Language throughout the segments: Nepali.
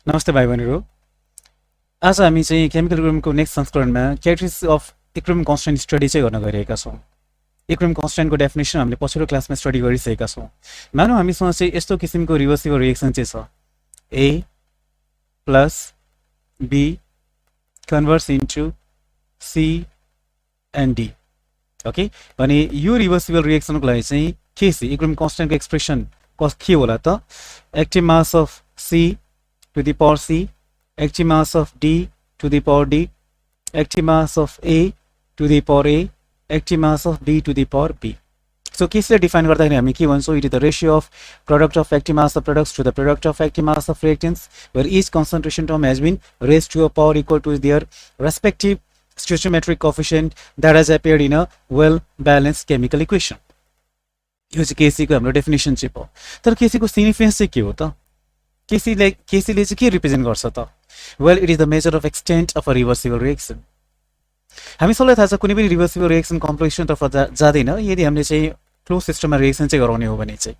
नमस्ते भाइ बहिनीहरू। आज हामी चाहिँ केमिकल इक्विलिब्रियमको नेक्स्ट संस्करणमा characteristics of equilibrium constant study चाहिँ गर्न गइरहेका छौँ। इक्विलिब्रियम कन्स्टेन्टको डेफिनेसन हामीले पछिल्लो क्लासमा स्टडी गरिसकेका छौँ। मानौँ हामीसँग चाहिँ यस्तो किसिमको रिभर्सिबल रिएक्सन चाहिँ छ, A plus B converts into C and D. Okay, भने यो रिभर्सिबल रिएक्सनको लागि चाहिँ केसी इक्विलिब्रियम कन्स्टेन्टको एक्सप्रेसन के होला त? Active mass of C to the power C, active mass of D to the power D, active mass of A to the power A, active mass of B to the power B. So केसीले डिफाइन गर्दाखेरि हामी के भन्छौँ? It is the ratio of product of active mass of products to the product of active mass of reactants where each concentration term has been raised to a power equal to their respective stoichiometric coefficient that has appeared in a well balanced chemical equation. यो चाहिँ केसीको हाम्रो डेफिनेसन चाहिँ हो। तर केसीको सिग्निफिकेन्स चाहिँ के हो त? केसीले चाहिँ के रिप्रेजेन्ट गर्छ त? Well, it is the major of extent of a reversible reaction. हामी सबैलाई थाहा छ कुनै पनि रिभर्सिबल रिएक्सन कम्प्लिकेसनतर्फ जाँदैन यदि हामीले चाहिँ क्लोज सिस्टममा रिएक्सन चाहिँ गराउने हो भने चाहिँ।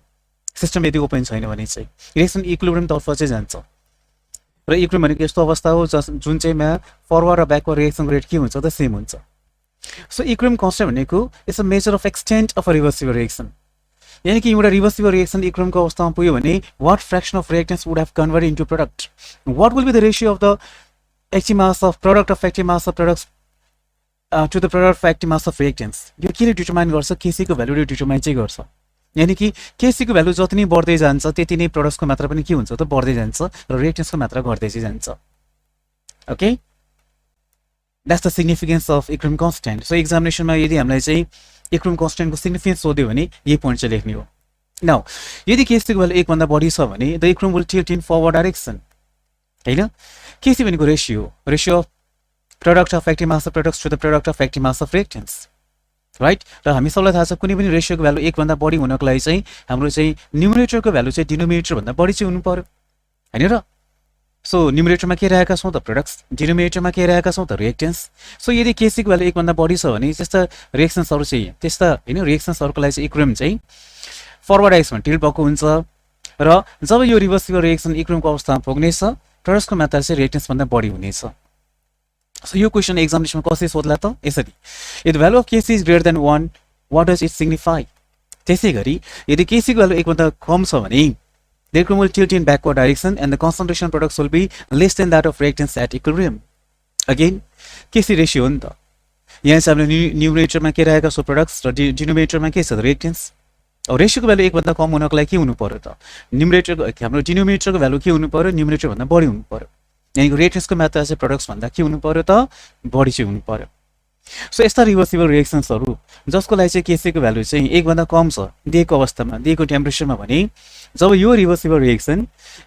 सिस्टम यदि ओपन छैन भने चाहिँ रिएक्सन इक्विलिब्रियमतर्फ चाहिँ जान्छ। र इक्विलिब्रियम भनेको यस्तो अवस्था हो जुन चाहिँमा फरवर्ड र ब्याकवर्ड रिएक्सनको रेट के हुन्छ त? सेम हुन्छ। सो इक्विलिब्रियम कन्स्टेन्ट भनेको it's a measure of extent of a reversible reaction. यानी कि एउटा रिभर्सिबल रिएक्सन इक्विलिब्रियमको अवस्थामा पुग्यो भने what fraction of reactants would have converted into product? What will be the ratio of the active mass of product of active mass of products to the product of active mass of रिएक्टेन्ट्स? यो केले डिटरमाइन गर्छ? केसीको भ्यालुले डिटरमाइन चाहिँ गर्छ। यानी कि केसीको भ्यालु जति नै बढ्दै जान्छ त्यति नै प्रोडक्ट्सको मात्रा पनि के हुन्छ त? बढ्दै जान्छ र रिएक्टेन्ट्सको मात्रा घट्दै चाहिँ जान्छ। Okay, that's the significance of equilibrium constant. So एक्जामिनेसनमा यदि हामीलाई चाहिँ इक्विलिब्रियम कन्स्टेन्टको सिग्निफिकेन्स सोध्यो भने यही पोइन्ट चाहिँ लेख्ने हो। नाउ यदि केसीको भ्यालु 1 भन्दा बढी छ भने the equilibrium will tilt in forward direction, हैन? केसी भनेको ratio of product of active mass of products to the product of active mass of reactants, right? र हामी सबैलाई थाहा छ कुनै पनि रेशियोको भ्यालु 1 भन्दा बढी हुनको लागि चाहिँ हाम्रो चाहिँ न्युमरेटरको भ्यालु चाहिँ डिनोमिनेटर भन्दा बढी चाहिँ हुनु पर्यो, हैन र? सो न्युमरेटरमा के राखेका छौँ त? प्रोडक्ट्स। डिनोमिनेटरमा के राखेका छौँ त? रिएक्टेन्ट्स। सो यदि केसीको भ्यालु 1 भन्दा बढी छ भने त्यस्ता रिएक्सन्सहरू चाहिँ हैन रिएक्सन्सहरूको लागि चाहिँ इक्विलिब्रियम चाहिँ फरवर्ड डाइरेक्सनमा टिल्ट भएको हुन्छ। र जब यो रिभर्सिबल रिएक्सन इक्विलिब्रियमको अवस्थामा पुग्नेछ प्रोडक्ट्सको मात्रा चाहिँ रिएक्टेन्ट्स भन्दा बढी हुनेछ। सो यो क्वेसन एक्जामिनेसनमा कसरी सोध्ला त? यसरी, if the value of KC is greater than 1 what does it signify? त्यसै गरी यदि केसीको भ्यालु 1 भन्दा कम छ भने the equilibrium will tilt in backward direction and the concentration products will be less than that of reactants at equilibrium. Again, KC ratio हो नि त। यहाँ चाहिँ हामीले न्युमरेटरमा के राखेका छौँ? प्रोडक्ट्स, र डिनोमिनेटरमा के छ त? रिएक्टेन्ट्स। अब रेशियोको भ्यालु 1 भन्दा कम हुनको लागि के हुनु पर्यो त? न्युमरेटरको हाम्रो डिनोमिनेटरको भ्यालु के हुनु पर्यो? न्युमरेटर भन्दा बढी हुनु पर्यो। यानी रिएक्टेन्ट्सको मात्रा चाहिँ प्रोडक्ट्स भन्दा के हुनु पर्यो त? बढी चाहिँ हुनु पर्यो। सो यस्ता रिभर्सिबल रिएक्सन्सहरू जसको लागि चाहिँ केसीको भ्यालु चाहिँ 1 भन्दा कम छ दिएको अवस्थामा, दिएको टेम्परेचरमा भने जब यो रिभर्सिबल रिएक्सन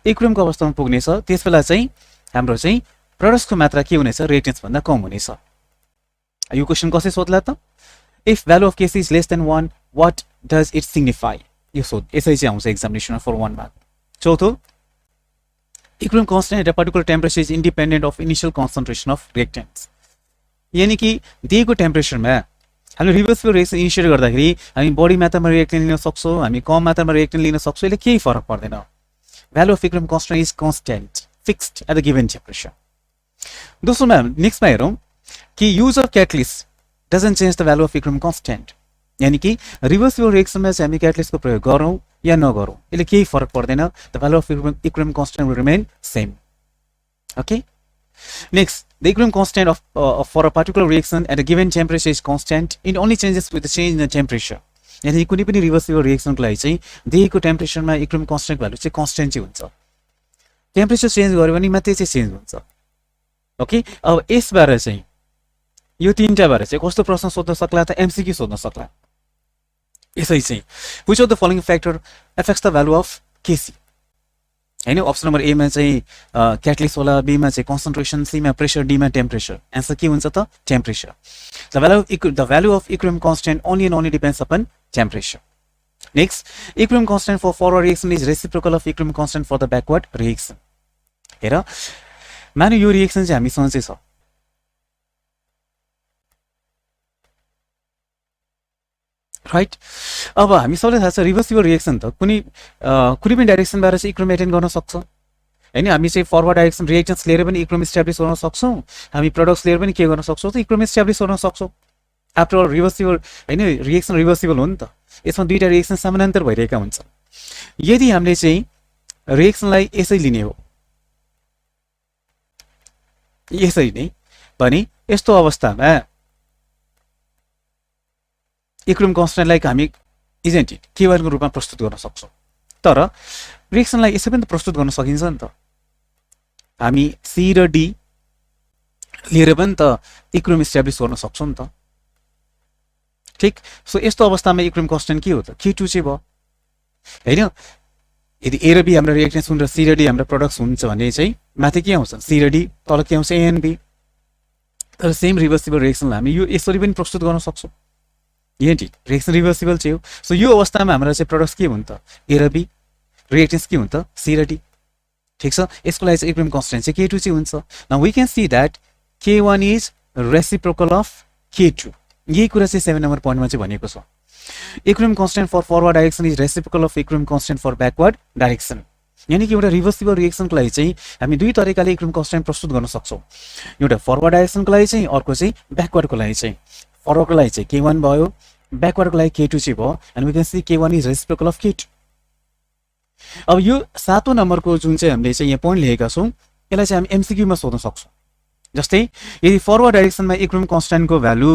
इक्विलिब्रियमको अवस्थामा पुग्नेछ त्यसबेला चाहिँ हाम्रो चाहिँ प्रोडक्ट्सको मात्रा के हुनेछ? रिएक्टेन्ट्स भन्दा कम हुनेछ। यो क्वेसन कसरी सोध्ला त? If value of KC is less than 1 what does it signify? यो सोध यसरी चाहिँ आउँछ एक्जामिनेसनमा फर 1 मार्क। चौथो, equilibrium constant at a particular temperature is independent of initial concentration of reactants. यानी कि दिएको टेम्परेचरमा हामीले रिभर्सिबल रिएक्सन इनिसिएट गर्दाखेरि हामी बढी मात्रामा रिएक्टेन्ट लिन सक्छौँ, हामी कम मात्रामा रिएक्टेन्ट लिन सक्छौँ, यसले केही फरक पर्दैन। Value of equilibrium constant is constant fixed at the given temperature. दोस्रोमा नेक्स्टमा हेरौँ कि use of catalyst doesn't change the value of equilibrium constant. यानी कि रिभर्सिबल रिएक्सनमा चाहिँ हामी क्याटलिस्टको प्रयोग गरौँ या नगरौँ यसले केही फरक पर्दैन। The value of equilibrium constant will remain same. Okay, next, the equilibrium constant for a particular reaction at a given temperature is constant. It only changes with the change in the temperature. यानी कुनै पनि रिभर्सिबल रिएक्सनको लागि चाहिँ दिएको टेम्परेचरमा इक्विलिब्रियम कन्स्टेन्ट भ्यालु चाहिँ कन्स्टेन्ट चाहिँ हुन्छ। टेम्परेचर चेन्ज गर्यो भने मात्रै चाहिँ चेन्ज हुन्छ। ओके, अब यसबारे चाहिँ यो तीनटा बारे चाहिँ कस्तो प्रश्न सोध्न सक्ला त? एमसीक्यू सोध्न सक्ला। यसै चाहिँ which of the following factor affects the value of KC? हैन, अप्सन नम्बर ए मा चाहिँ क्याटलिस्ट होला, बी मा चाहिँ कन्सन्ट्रेसन, सी मा प्रेसर, डी मा टेम्परेचर। एन्सर के हुन्छ त? Temperature. The value of equilibrium constant only and only depends upon temperature. Next, equilibrium constant for forward reaction is reciprocal of equilibrium constant for the backward reaction. हेर, मानु यो रिएक्सन चाहिँ हामीसँग चाहिँ छ, राइट? अब हामी सबैलाई थाहा छ रिभर्सिबल रिएक्सन त कुनै पनि डाइरेक्सनबाट चाहिँ इक्विलिब्रियम मेन्टेन गर्न सक्छ। हैन हामी चाहिँ फरवर्ड डाइरेक्सन रिएक्टेन्स लिएर पनि इक्विलिब्रियम इस्टाब्लिश गर्न सक्छौं हामी प्रोडक्ट्स लिएर पनि के गर्न सक्छौं त इक्विलिब्रियम इस्टाब्लिश गर्न सक्छौं आफ्टर अल रिभर्सिबल हैन रिएक्सन रिभर्सिबल हो नि त यसमा दुईटा रिएक्सन समानान्तर भइरहेका हुन्छन् यदि हामीले चाहिँ रिएक्सनलाई यसै लिने हो यसै नै भने यस्तो अवस्थामा इक्विलिब्रियम कन्स्टेन्टलाई हामी इजन्ट इट K1 को रूपमा प्रस्तुत गर्न सक्छौं तर रिएक्सनलाई यसै पनि प्रस्तुत गर्न सकिन्छ नि त हामी C र D लिएर पनि त इक्विलिब्रियम इस्टाब्लिश गर्न सक्छौं नि त ठीक सो यस्तो अवस्थामा इक्विलिब्रियम कन्स्टेन्ट के हो त K2 चाहिँ भयो हैन यदि A र B हाम्रो रिएक्टेन्स हुन् र C र D हाम्रो प्रोडक्ट्स हुन्छ भने चाहिँ माथि के आउँछ C र D तल के आउँछ A एन्ड B तर सेम रिभर्सिबल रिएक्सनलाई हामी यो यसरी पनि प्रस्तुत गर्न सक्छौं यही रिएक्सन रिभर्सिबल चाहिँ हो सो यो अवस्थामा हाम्रो चाहिँ प्रोडक्ट्स के हुन् त A र B रिएक्टेन्स के हुन् त C र D ठीक छ यसको लागि चाहिँ इक्विलिब्रियम कन्स्टेन्ट चाहिँ K2 चाहिँ हुन्छ now we can see that K1 is reciprocal of K2 यही कुरा चाहिँ 7 नम्बर पोइन्टमा चाहिँ भनेको छ equilibrium constant for forward direction is reciprocal of equilibrium constant for backward direction यानी कि एउटा रिभर्सिबल रिएक्सनको लागि चाहिँ हामी दुई तरिकाले इक्विलिब्रियम कन्स्टेन्ट प्रस्तुत गर्न सक्छौं एउटा फरवर्ड डाइरेक्सनको लागि चाहिँ अर्को चाहिँ ब्याकवर्डको लागि चाहिँ फरवर्डको लागि चाहिँ K1 भयो ब्याकवर्डको लागि K2 चाहिँ भयो and we can see K1 is reciprocal of K2 अब यो 7औं नम्बरको जुन चाहिँ हामीले चाहिँ यहाँ पोइन्ट लिएका छौं यसलाई चाहिँ हामी MCQ मा सोध्न सक्छौं जस्तै यदि फरवर्ड डाइरेक्सनमा इक्विलिब्रियम कन्स्टेन्टको भ्यालु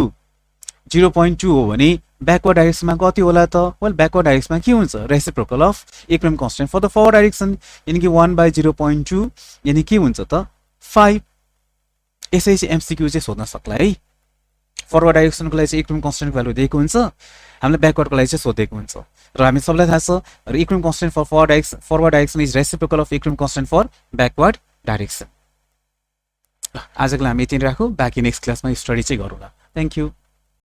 0.2 हो भने ब्याकवर्ड डाइरेक्सनमा कति होला त वेल ब्याकवर्ड डाइरेक्सनमा के हुन्छ reciprocal of equilibrium constant for the forward direction यानी कि 1/0.2 यानी के हुन्छ त 5 यसै चाहिँ MCQ चाहिँ सोध्न सक्ला है फरवर्ड डाइरेक्सनको लागि चाहिँ इक्विलिब्रियम कन्स्टेन्ट भ्यालु दिएको हुन्छ हामीले ब्याकवर्डको लागि चाहिँ सोधेको हुन्छ र हामी सबैलाई थाहा छ equilibrium constant for forward direction is reciprocal of equilibrium constant for backward direction आजको लागि हामी यति नै राखौं बाँकी नेक्स्ट क्लासमा स्टडी चाहिँ गरौँला थ्यांक यू